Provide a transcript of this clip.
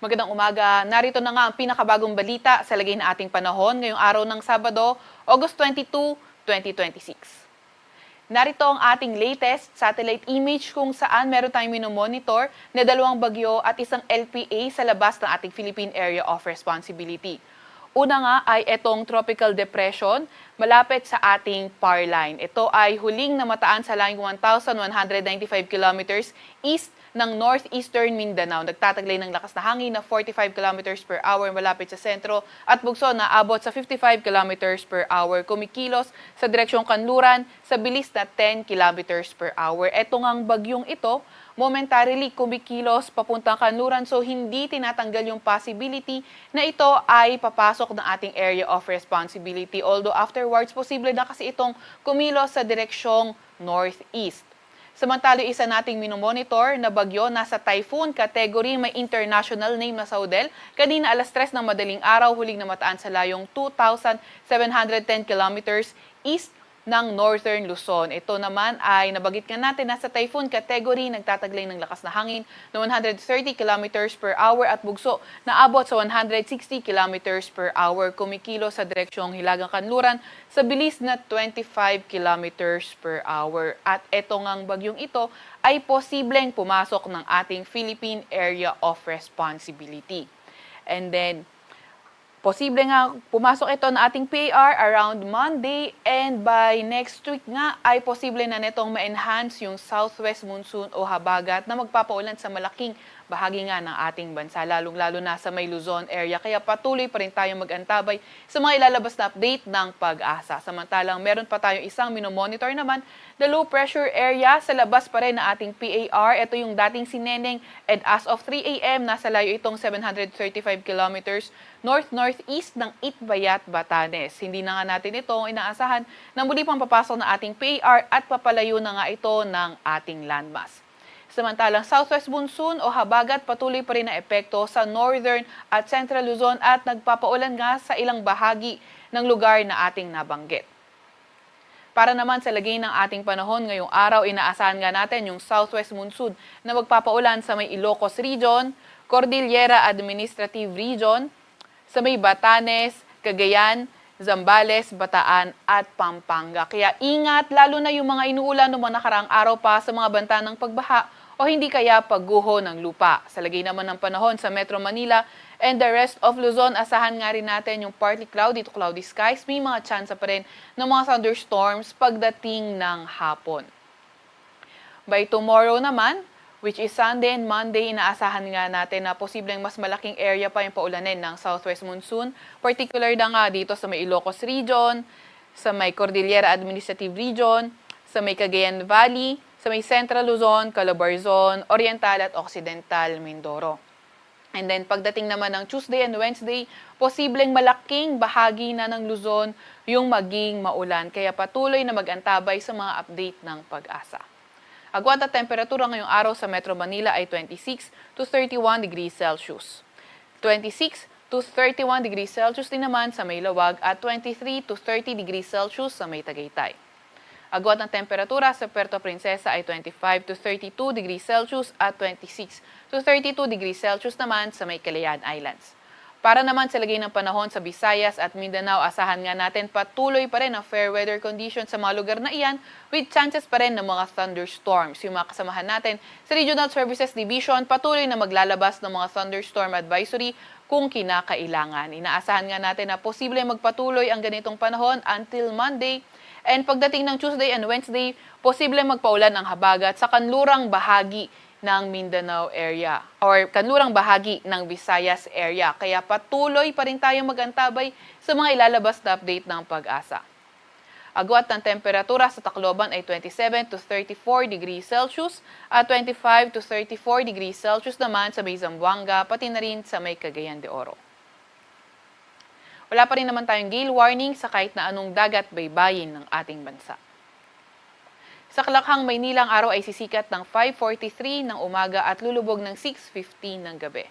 Magandang umaga. Narito na nga ang pinakabagong balita sa lagay na ating panahon ngayong araw ng Sabado, August 22, 2026. Narito ang ating latest satellite image kung saan meron tayong minomonitor na 2 bagyo at isang LPA sa labas ng ating Philippine Area of Responsibility. Una nga ay itong tropical depression malapit sa ating power line. Ito ay huling namataan sa laing 1,195 kilometers east ng northeastern Mindanao. Nagtataglay ng lakas na hangin na 45 kilometers per hour malapit sa sentro at bugso na abot sa 55 kilometers per hour. Kumikilos sa direksyong kanluran sa bilis na 10 kilometers per hour. Ito ngang bagyong ito, momentarily kumikilos papuntang kanluran, so hindi tinatanggal yung possibility na ito ay papasok ng ating area of responsibility. Although afterwards, posible na kasi itong kumilos sa direksyong northeast. Samantala, isa nating minomonitor na bagyo nasa typhoon category, may international name na Saudel. Kanina alas 3 ng madaling araw, huling namataan sa layong 2,710 kilometers east ng Northern Luzon. Ito naman ay nabagit nga natin nasa typhoon category, nagtataglay ng lakas na hangin na 130 kilometers per hour at bugso na abot sa 160 kilometers per hour. Kumikilo sa direksyong Hilagang Kanluran sa bilis na 25 kilometers per hour. At ito ngang bagyong ito ay posibleng pumasok ng ating Philippine Area of Responsibility. And then, posible nga pumasok ito na ating PAR around Monday, and by next week nga ay posible na netong ma-enhance yung southwest monsoon o habagat na magpapaulan sa malaking bahagi nga ng ating bansa, lalong-lalo na sa may Luzon area. Kaya patuloy pa rin tayong mag-antabay sa mga ilalabas na update ng Pag-asa. Samantalang meron pa tayong isang minomonitor naman, the low pressure area sa labas pa rin na ating PAR. Ito yung dating Sineneng, and as of 3 a.m. nasa layo itong 735 kilometers north-northeast ng Itbayat, Batanes. Hindi na nga natin ito inaasahan na muli pang papasok na ating PAR at papalayo na nga ito ng ating landmass. Samantalang southwest monsoon o habagat patuloy pa rin na epekto sa northern at central Luzon at nagpapaulan nga sa ilang bahagi ng lugar na ating nabanggit. Para naman sa lagay ng ating panahon ngayong araw, inaasahan nga natin yung southwest monsoon na magpapaulan sa may Ilocos Region, Cordillera Administrative Region, sa may Batanes, Cagayan, Zambales, Bataan at Pampanga. Kaya ingat lalo na yung mga inuulan ng mga nakaraang araw pa sa mga banta ng pagbaha o hindi kaya pagguho ng lupa. Sa lagay naman ng panahon sa Metro Manila and the rest of Luzon, asahan nga rin natin yung partly cloudy to cloudy skies. May mga tsansa pa rin ng mga thunderstorms pagdating ng hapon. By tomorrow naman, which is Sunday and Monday, inaasahan nga natin na posibleng mas malaking area pa yung paulanin ng southwest monsoon. Particular na nga dito sa may Ilocos Region, sa may Cordillera Administrative Region, sa may Cagayan Valley, sa may Central Luzon, Calabarzon, Oriental at Occidental Mindoro. And then pagdating naman ng Tuesday and Wednesday, posibleng malaking bahagi na ng Luzon yung maging maulan. Kaya patuloy na mag-antabay sa mga update ng Pag-asa. Agwat at temperatura ngayong araw sa Metro Manila ay 26 to 31 degrees Celsius. 26 to 31 degrees Celsius din naman sa may Lawag at 23 to 30 degrees Celsius sa may Tagaytay. Agwat ng temperatura sa Puerto Princesa ay 25 to 32 degrees Celsius at 26 to 32 degrees Celsius naman sa may Calayan Islands. Para naman sa lagay ng panahon sa Visayas at Mindanao, asahan nga natin patuloy pa rin ang fair weather conditions sa mga lugar na iyan with chances pa rin ng mga thunderstorms. Yung mga kasamahan natin sa Regional Services Division patuloy na maglalabas ng mga thunderstorm advisory kung kinakailangan. Inaasahan nga natin na posible magpatuloy ang ganitong panahon until Monday. And pagdating ng Tuesday and Wednesday, posible magpaulan ang habagat sa kanlurang bahagi ng Mindanao area or kanlurang bahagi ng Visayas area. Kaya patuloy pa rin tayong mag-antabay sa mga ilalabas na update ng Pag-asa. Agwat ng temperatura sa Tacloban ay 27 to 34 degrees Celsius at 25 to 34 degrees Celsius naman sa may Zamboanga, pati na rin sa may Cagayan de Oro. Wala pa rin naman tayong gale warning sa kahit na anong dagat baybayin ng ating bansa. Sa Kalakhang, Maynila, ang araw ay sisikat ng 5:43 ng umaga at lulubog ng 6:15 ng gabi.